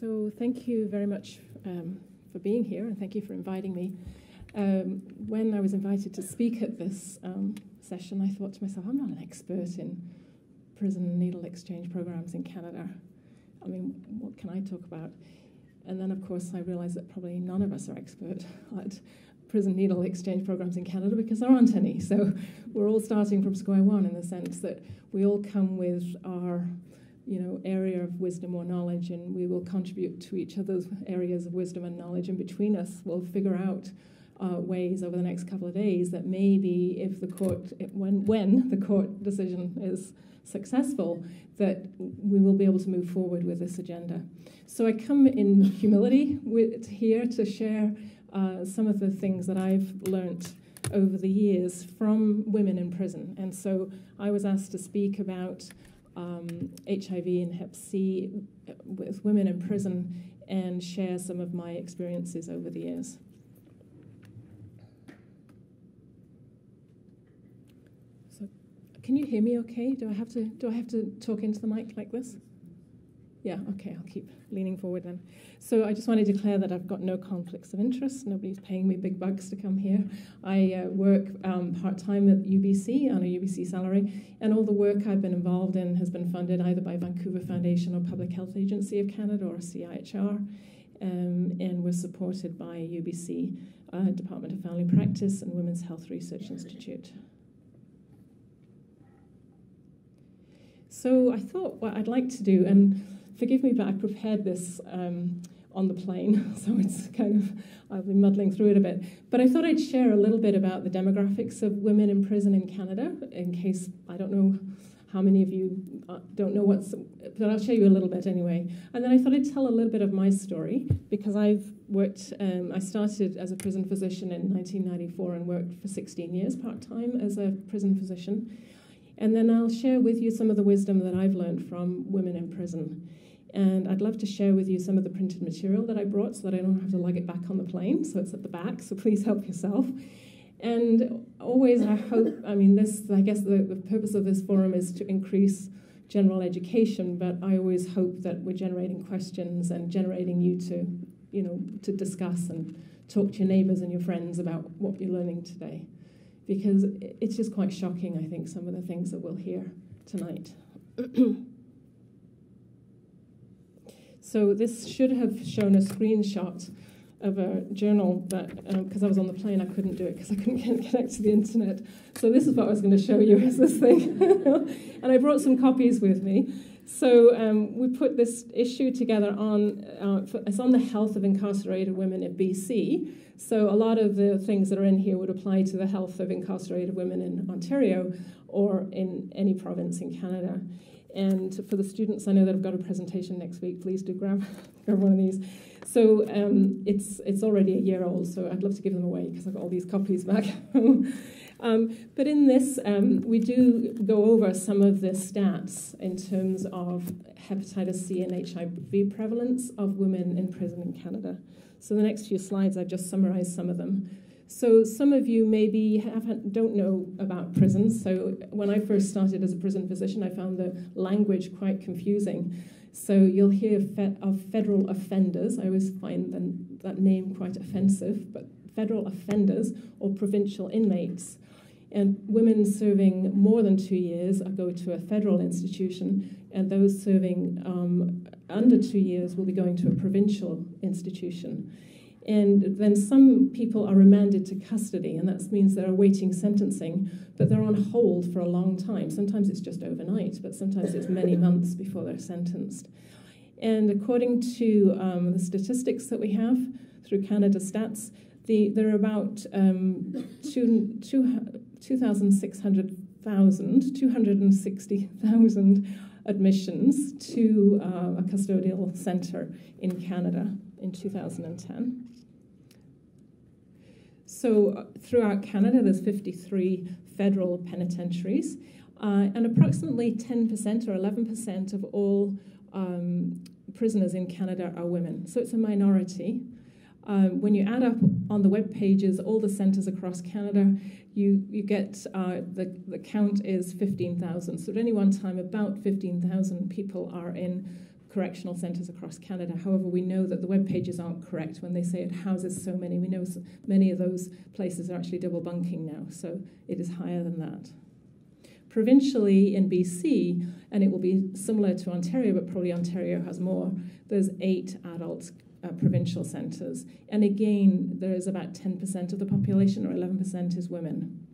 So thank you very much for being here, and thank you for inviting me. When I was invited to speak at this session, I thought to myself, I'm not an expert in prison needle exchange programs in Canada. I mean, what can I talk about? And then, of course, I realized that probably none of us are expert at prison needle exchange programs in Canada because there aren't any. So we're all starting from square one in the sense that we all come with our area of wisdom or knowledge, and we will contribute to each other's areas of wisdom and knowledge, and between us we'll figure out ways over the next couple of days that maybe if the court, when the court decision is successful, that we will be able to move forward with this agenda. So I come in humility here to share some of the things that I've learnt over the years from women in prison. And so I was asked to speak about HIV and Hep C with women in prison and share some of my experiences over the years. So, can you hear me okay? Do I have to talk into the mic like this? Yeah, okay, I'll keep leaning forward then. So I just want to declare that I've got no conflicts of interest. Nobody's paying me big bucks to come here. I work part-time at UBC on a UBC salary, and all the work I've been involved in has been funded either by Vancouver Foundation or Public Health Agency of Canada or CIHR, and we're supported by UBC, Department of Family Practice and Women's Health Research Institute. So I thought what I'd like to do, and forgive me, but I prepared this on the plane, so it's I'll be muddling through it a bit. But I thought I'd share a little bit about the demographics of women in prison in Canada, in case, I don't know how many of you don't know but I'll show you a little bit anyway. And then I thought I'd tell a little bit of my story, because I've worked, I started as a prison physician in 1994 and worked for 16 years part-time as a prison physician. And then I'll share with you some of the wisdom that I've learned from women in prison. And I'd love to share with you some of the printed material that I brought so that I don't have to lug it back on the plane. So it's at the back, so please help yourself. And always I hope, I guess the purpose of this forum is to increase general education, but I always hope that we're generating questions and generating you to discuss and talk to your neighbours and your friends about what you're learning today. Because it's just quite shocking, I think, some of the things that we'll hear tonight. So this should have shown a screenshot of a journal that, because I was on the plane, I couldn't do it because I couldn't connect to the internet. So this is what I was going to show you, is this thing. And I brought some copies with me. So we put this issue together on, it's on the health of incarcerated women in BC. So a lot of the things that are in here would apply to the health of incarcerated women in Ontario or in any province in Canada. And for the students, I know that I've got a presentation next week. Please do grab one of these. So it's already a year old, so I'd love to give them away because I've got all these copies back home. But in this, we do go over some of the stats in terms of hepatitis C and HIV prevalence of women in prison in Canada. So the next few slides, I've just summarized some of them. So some of you maybe don't know about prisons. So when I first started as a prison physician, I found the language quite confusing. So you'll hear of federal offenders. I always find that name quite offensive, but federal offenders or provincial inmates. And women serving more than 2 years go to a federal institution, and those serving under 2 years will be going to a provincial institution. And then some people are remanded to custody, and that means they're awaiting sentencing, but they're on hold for a long time. Sometimes it's just overnight, but sometimes it's many months before they're sentenced. And according to the statistics that we have through Canada Stats, there are about 260,000 admissions to a custodial centre in Canada in 2010. So throughout Canada, there's 53 federal penitentiaries, and approximately 10% or 11% of all prisoners in Canada are women. So it's a minority. When you add up on the web pages all the centres across Canada, you get the count is 15,000. So at any one time, about 15,000 people are in correctional centres across Canada. However, we know that the web pages aren't correct when they say it houses so many. We know many of those places are actually double bunking now, so it is higher than that. Provincially in BC, and it will be similar to Ontario, but probably Ontario has more, there's 8 adult provincial centres. And again, there is about 10% of the population, or 11% is women.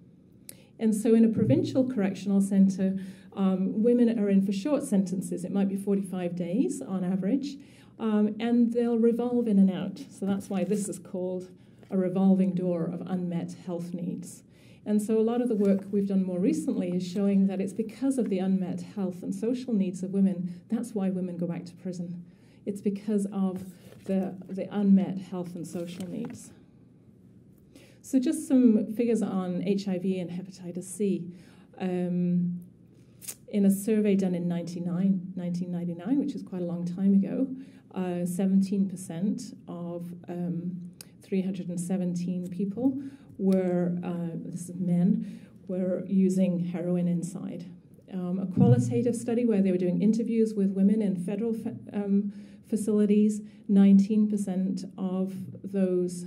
And so in a provincial correctional centre, women are in for short sentences. It might be 45 days on average, and they'll revolve in and out. So that's why this is called a revolving door of unmet health needs. And so a lot of the work we've done more recently is showing that it's because of the unmet health and social needs of women, that's why women go back to prison. It's because of the unmet health and social needs. So just some figures on HIV and hepatitis C. In a survey done in 1999, which is quite a long time ago, 17% of 317 people were, this is men, were using heroin inside. A qualitative study where they were doing interviews with women in federal facilities, 19% of those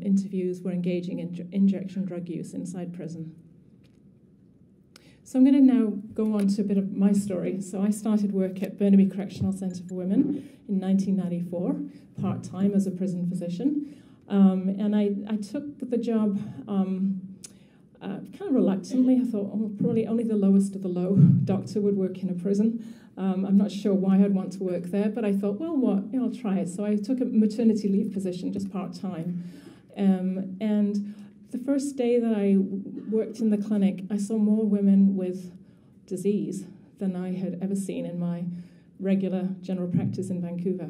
interviews were engaging in injection drug use inside prison. So I'm going to now go on to a bit of my story. So I started work at Burnaby Correctional Centre for Women in 1994, part-time as a prison physician. And I took the job kind of reluctantly. I thought, oh, probably only the lowest of the low doctor would work in a prison. I'm not sure why I'd want to work there, but I thought, well, what? You know, I'll try it. So I took a maternity leave position, just part-time. And the first day that I worked in the clinic, I saw more women with disease than I had ever seen in my regular general practice in Vancouver.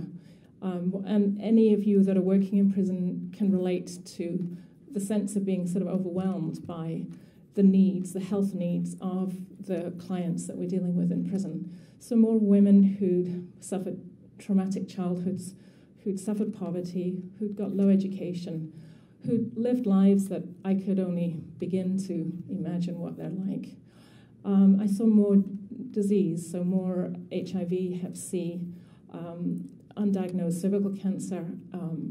And any of you that are working in prison can relate to the sense of being sort of overwhelmed by the needs, the health needs of the clients that we're dealing with in prison. So more women who'd suffered traumatic childhoods, who'd suffered poverty, who'd got low education, who'd lived lives that I could only begin to imagine what they're like. I saw more disease, so more HIV, Hep C, undiagnosed cervical cancer,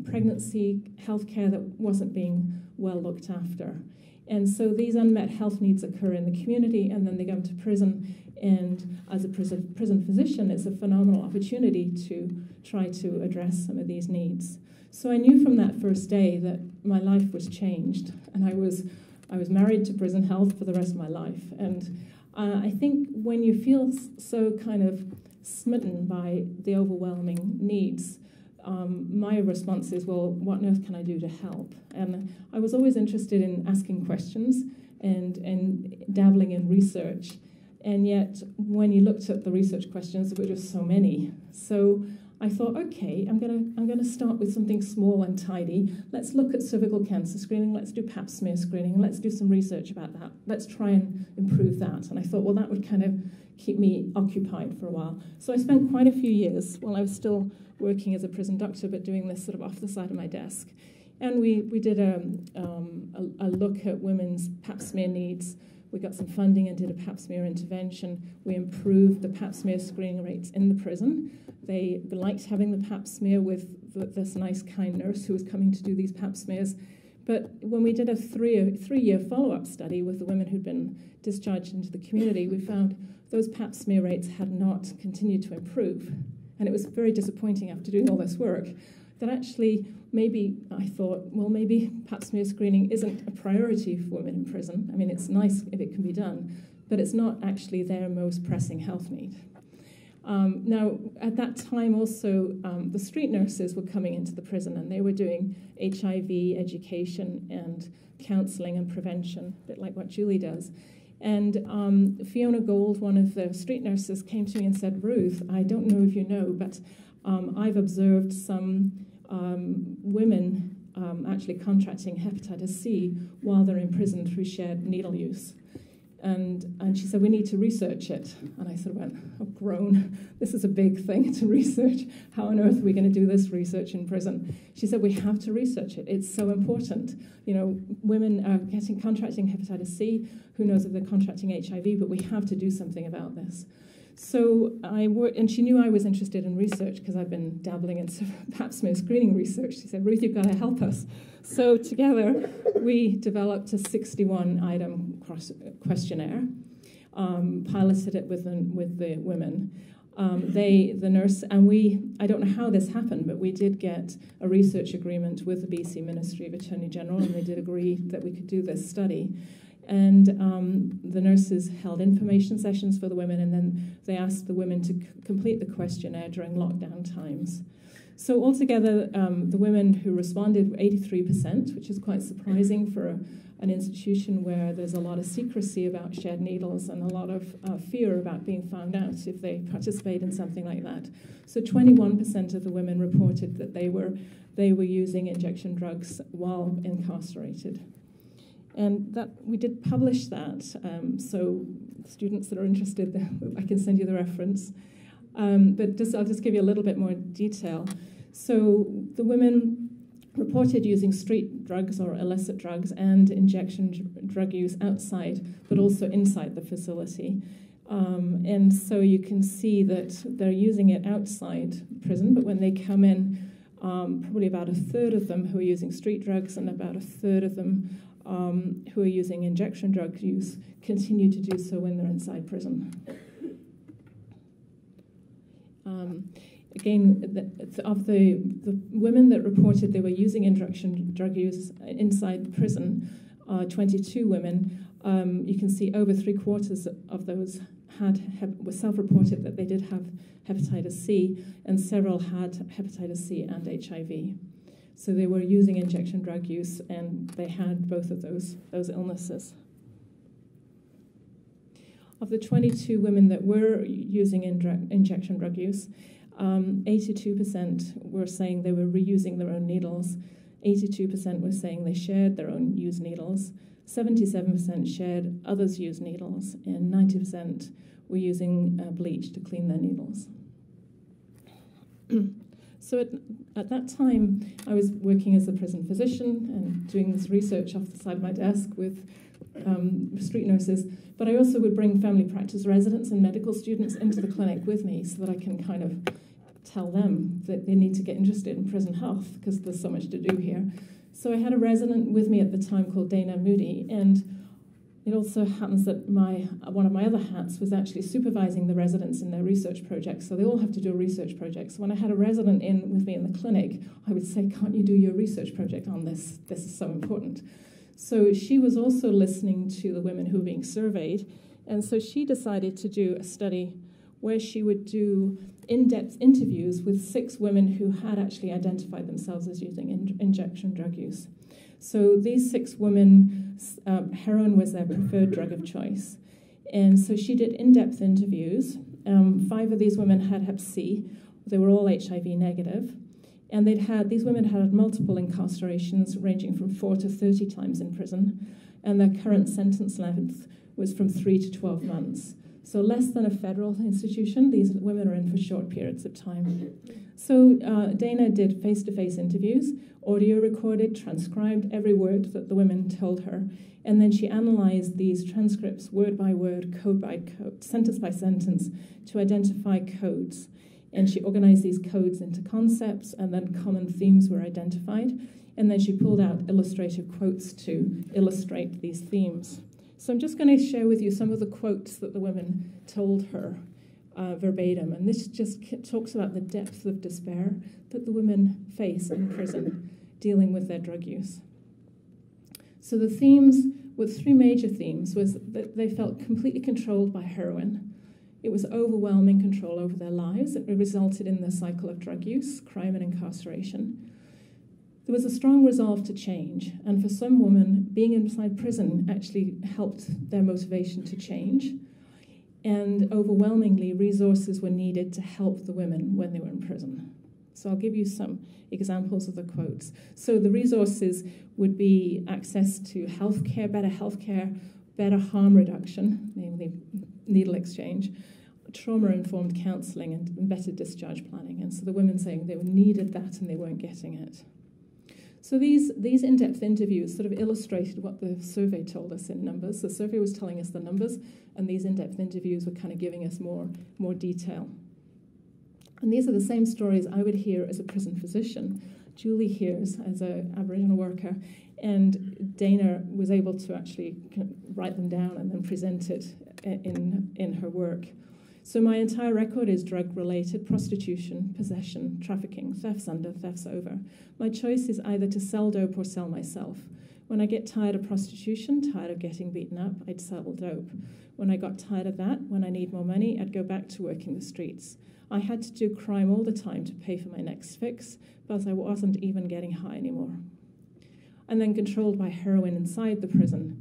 pregnancy, healthcare that wasn't being well looked after. And so these unmet health needs occur in the community, and then they go into prison. And as a prison physician, it's a phenomenal opportunity to try to address some of these needs. So I knew from that first day that my life was changed, and I was married to prison health for the rest of my life. And I think when you feel so kind of smitten by the overwhelming needs, my response is, well, what on earth can I do to help? And I was always interested in asking questions and dabbling in research. And yet, when you looked at the research questions, there were just so many. So I thought, okay, I'm gonna start with something small and tidy. Let's look at cervical cancer screening. Let's do pap smear screening. Let's do some research about that. Let's try and improve that. And I thought, well, that would kind of keep me occupied for a while. So I spent quite a few years while I was still working as a prison doctor, but doing this sort of off the side of my desk. And we did a look at women's pap smear needs. We got some funding and did a pap smear intervention. We improved the pap smear screening rates in the prison. They liked having the pap smear with this nice, kind nurse who was coming to do these pap smears. But when we did a three-year follow-up study with the women who'd been discharged into the community, we found those pap smear rates had not continued to improve. And it was very disappointing after doing all this work that actually maybe I thought, well, maybe pap smear screening isn't a priority for women in prison. I mean, it's nice if it can be done, but it's not actually their most pressing health need. Now, at that time also, the street nurses were coming into the prison and they were doing HIV education and counselling and prevention, a bit like what Julie does. And Fiona Gold, one of the street nurses, came to me and said, Ruth, I don't know if you know, but I've observed some women actually contracting hepatitis C while they're in prison through shared needle use. And she said, we need to research it. And I sort of went, oh, groan. This is a big thing to research. How on earth are we going to do this research in prison? She said, we have to research it. It's so important. You know, women are contracting hepatitis C. Who knows if they're contracting HIV, but we have to do something about this. So I worked, and she knew I was interested in research because I've been dabbling in pap smear screening research. She said, Ruth, you've got to help us. So together, we developed a 61-item questionnaire, piloted it with the women. The nurse, and I don't know how this happened, but we did get a research agreement with the BC Ministry of Attorney General, and they did agree that we could do this study. And the nurses held information sessions for the women, and then they asked the women to complete the questionnaire during lockdown times. So altogether, the women who responded were 83%, which is quite surprising for an institution where there's a lot of secrecy about shed needles and a lot of fear about being found out if they participate in something like that. So 21% of the women reported that they were using injection drugs while incarcerated. And that we did publish that, so students that are interested, I can send you the reference. But I'll just give you a little bit more detail. So the women reported using street drugs or illicit drugs and injection drug use outside, but also inside the facility. And so you can see that they're using it outside prison, but when they come in, probably about a third of them who are using street drugs and about a third of them who are using injection drug use continue to do so when they're inside prison. Again, of the women that reported they were using injection drug use inside prison, 22 women, you can see over 3/4 of those were self-reported that they did have hepatitis C, and several had hepatitis C and HIV. So they were using injection drug use, and they had both of those illnesses. Of the 22 women that were using injection drug use, 82% were saying they were reusing their own needles, 82% were saying they shared their own used needles, 77% shared others' used needles, and 90% were using bleach to clean their needles. So at that time, I was working as a prison physician and doing this research off the side of my desk with street nurses, but I also would bring family practice residents and medical students into the clinic with me so that I can kind of tell them that they need to get interested in prison health because there's so much to do here. So I had a resident with me at the time called Dana Moody, and it also happens that one of my other hats was actually supervising the residents in their research projects. So they all have to do a research project. So when I had a resident in with me in the clinic, I would say, can't you do your research project on this? This is so important. So she was also listening to the women who were being surveyed. And so she decided to do a study where she would do in-depth interviews with 6 women who had actually identified themselves as using injection drug use. So these 6 women, heroin was their preferred drug of choice. And so she did in-depth interviews. 5 of these women had Hep C. They were all HIV negative. And these women had multiple incarcerations ranging from 4 to 30 times in prison. And their current sentence length was from 3 to 12 months. So less than a federal institution. These women are in for short periods of time. So Dana did face-to-face interviews, audio recorded, transcribed every word that the women told her, and then she analyzed these transcripts word by word, code by code, sentence by sentence, to identify codes. And she organized these codes into concepts, and then common themes were identified, and then she pulled out illustrative quotes to illustrate these themes. So I'm just going to share with you some of the quotes that the women told her verbatim. And this just talks about the depth of despair that the women face in prison dealing with their drug use. So the themes, with 3 major themes, was that they felt completely controlled by heroin. It was overwhelming control over their lives. It resulted in the cycle of drug use, crime, and incarceration. There was a strong resolve to change, and for some women, being inside prison actually helped their motivation to change. And overwhelmingly, resources were needed to help the women when they were in prison. So I'll give you some examples of the quotes. So the resources would be access to healthcare, better harm reduction, namely needle exchange, trauma-informed counselling, and better discharge planning. And so the women saying they needed that and they weren't getting it. So these in-depth interviews sort of illustrated what the survey told us in numbers. The survey was telling us the numbers, and these in-depth interviews were kind of giving us more detail. And these are the same stories I would hear as a prison physician. Julie hears as an Aboriginal worker, and Dana was able to actually write them down and then present it in her work. So my entire record is drug-related: prostitution, possession, trafficking, thefts under, thefts over. My choice is either to sell dope or sell myself. When I get tired of prostitution, tired of getting beaten up, I'd sell dope. When I got tired of that, when I need more money, I'd go back to working the streets. I had to do crime all the time to pay for my next fix, but I wasn't even getting high anymore. And then controlled by heroin inside the prison.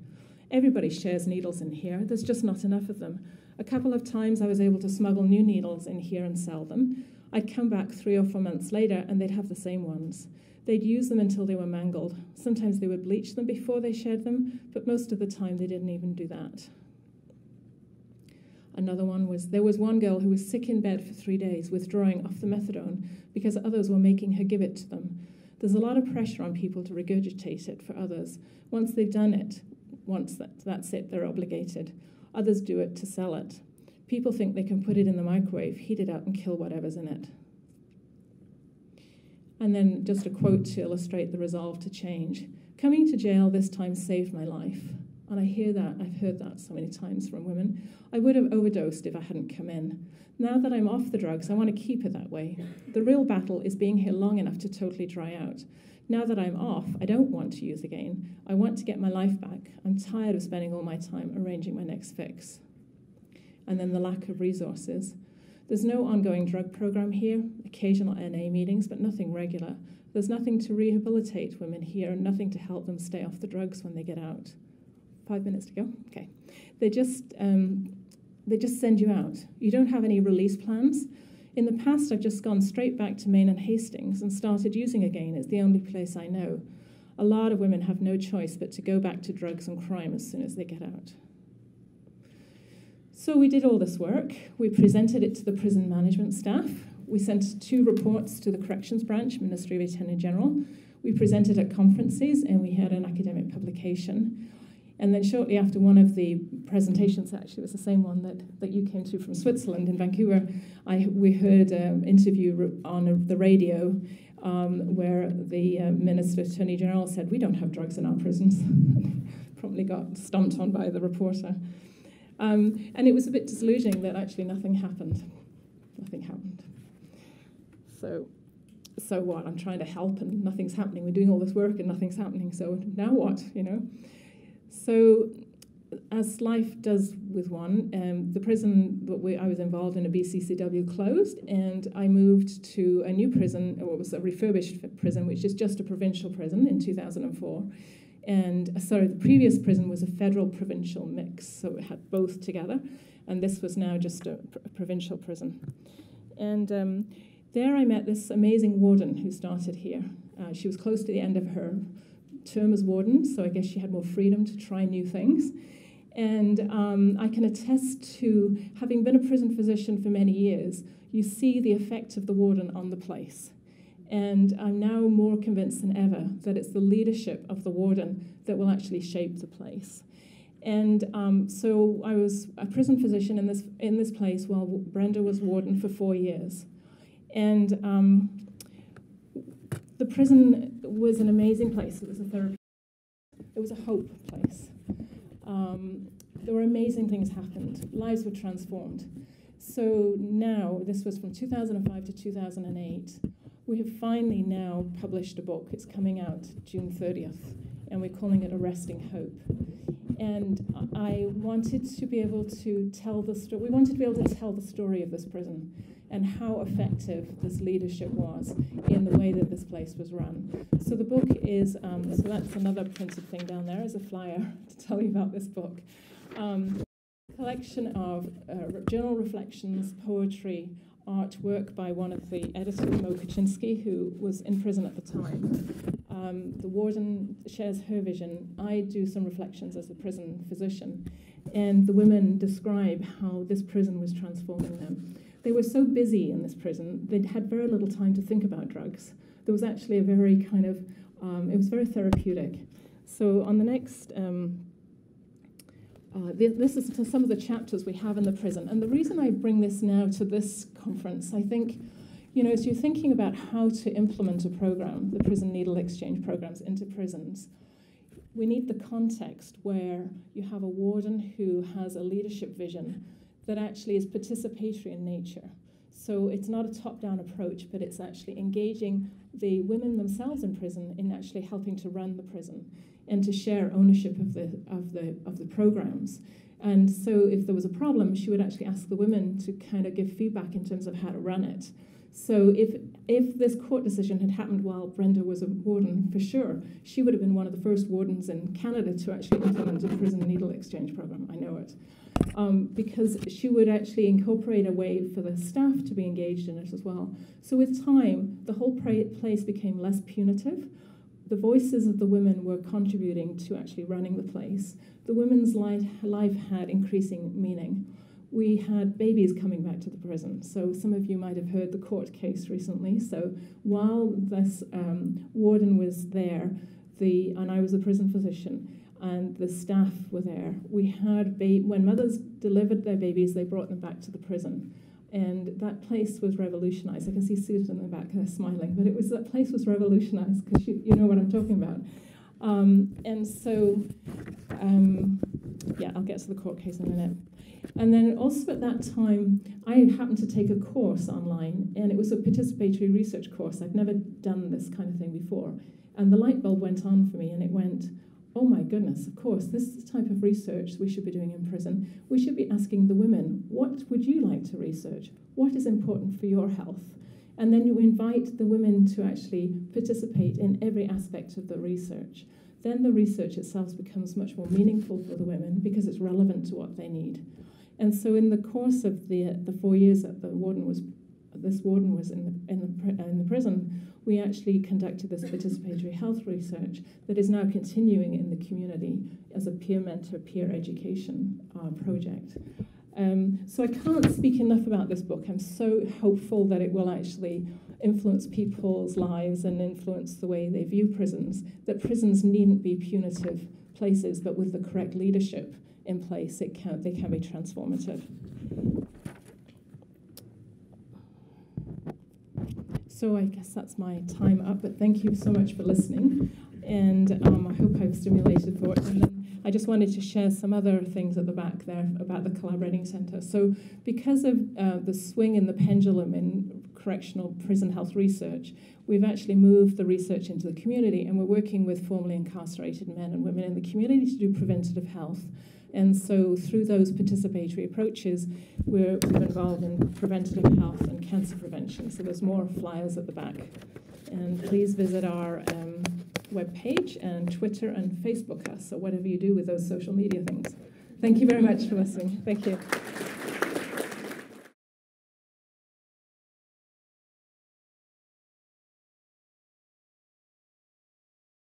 Everybody shares needles in here. There's just not enough of them. A couple of times I was able to smuggle new needles in here and sell them. I'd come back 3 or 4 months later and they'd have the same ones. They'd use them until they were mangled. Sometimes they would bleach them before they shared them, but most of the time they didn't even do that. Another one was, there was one girl who was sick in bed for 3 days, withdrawing off the methadone because others were making her give it to them. There's a lot of pressure on people to regurgitate it for others. Once they've done it, that's it, they're obligated. Others do it to sell it. People think they can put it in the microwave, heat it up, and kill whatever's in it. And then just a quote to illustrate the resolve to change. Coming to jail this time saved my life. And I hear that, I've heard that so many times from women. I would have overdosed if I hadn't come in. Now that I'm off the drugs, I want to keep it that way. The real battle is being here long enough to totally dry out. Now that I'm off, I don't want to use again. I want to get my life back. I'm tired of spending all my time arranging my next fix. And then the lack of resources. There's no ongoing drug program here, occasional NA meetings, but nothing regular. There's nothing to rehabilitate women here, and nothing to help them stay off the drugs when they get out. 5 minutes to go? Okay. They just send you out. You don't have any release plans. In the past, I've just gone straight back to Maine and Hastings and started using again. It's the only place I know. A lot of women have no choice but to go back to drugs and crime as soon as they get out. So we did all this work. We presented it to the prison management staff. We sent 2 reports to the Corrections Branch, Ministry of Attorney General. We presented at conferences, and we had an academic publication. And then shortly after one of the presentations, actually it was the same one that you came to from Switzerland in Vancouver, we heard an interview on the radio where the Minister Attorney General said, "We don't have drugs in our prisons." Promptly got stomped on by the reporter. And it was a bit disillusioning that actually nothing happened. Nothing happened. So what? I'm trying to help and nothing's happening. We're doing all this work and nothing's happening. So now what, you know? So, as life does with one, the prison that I was involved in, a BCCW, closed, and I moved to a new prison, or it was a refurbished prison, which is just a provincial prison, in 2004. And, sorry, the previous prison was a federal-provincial mix, so it had both together, and this was now just a provincial prison. And there I met this amazing warden who started here. She was close to the end of her term as warden, so I guess she had more freedom to try new things. And I can attest to, having been a prison physician for many years, you see the effect of the warden on the place. And I'm now more convinced than ever that it's the leadership of the warden that will actually shape the place. And so I was a prison physician in this place while Brenda was warden for 4 years. And the prison was an amazing place. It was a therapy. It was a hope place. There were amazing things happened. Lives were transformed. So now, this was from 2005 to 2008, we have finally now published a book. It's coming out June 30th, and we're calling it Arresting Hope. And I wanted to be able to tell the story. We wanted to be able to tell the story of this prison and how effective this leadership was in the way that this place was run. So the book is, so that's another printed thing down there as a flyer to tell you about this book. Collection of journal reflections, poetry, artwork by one of the editors, Mo Kaczynski, who was in prison at the time. The warden shares her vision. I do some reflections as a prison physician. And the women describe how this prison was transforming them. They were so busy in this prison, they'd had very little time to think about drugs. There was actually a very kind of It was very therapeutic. So on the next, this is some of the chapters we have in the prison. And the reason I bring this now to this conference, I think, as you're thinking about how to implement a program, the prison needle exchange programs into prisons, we need the context where you have a warden who has a leadership vision that actually is participatory in nature. So it's not a top-down approach, but it's actually engaging the women themselves in prison in actually helping to run the prison and to share ownership of the programs. And so if there was a problem, she would actually ask the women to kind of give feedback in terms of how to run it. So if this court decision had happened while Brenda was a warden, for sure, she would have been one of the first wardens in Canada to actually implement a prison needle exchange program. I know it. Because she would actually incorporate a way for the staff to be engaged in it as well. So with time, the whole place became less punitive. The voices of the women were contributing to actually running the place. The women's life had increasing meaning. We had babies coming back to the prison. So some of you might have heard the court case recently. So while this warden was there, and I was a prison physician, and the staff were there, we had, when mothers delivered their babies, they brought them back to the prison. And that place was revolutionized. I can see Susan in the back there smiling, but that place was revolutionized, because you know what I'm talking about. And so, yeah, I'll get to the court case in a minute. And then also at that time, I happened to take a course online, and it was a participatory research course. I'd never done this kind of thing before. And the light bulb went on for me, and it went, oh my goodness, of course, this is the type of research we should be doing in prison. We should be asking the women, what would you like to research? What is important for your health? And then you invite the women to actually participate in every aspect of the research. Then the research itself becomes much more meaningful for the women because it's relevant to what they need. And so in the course of the 4 years that this warden was in the prison, we actually conducted this participatory health research that is now continuing in the community as a peer mentor, peer education project. So I can't speak enough about this book. I'm so hopeful that it will actually influence people's lives and influence the way they view prisons, that prisons needn't be punitive places, but with the correct leadership in place, they can be transformative. So I guess that's my time up, but thank you so much for listening, and I hope I've stimulated thought. And then I just wanted to share some other things at the back there about the Collaborating Centre. So because of the swing in the pendulum in correctional prison health research, we've actually moved the research into the community, and we're working with formerly incarcerated men and women in the community to do preventative health. And so through those participatory approaches, we're involved in preventative health and cancer prevention. So there's more flyers at the back. And please visit our webpage and Twitter and Facebook us, or whatever you do with those social media things. Thank you very much for listening. Thank you.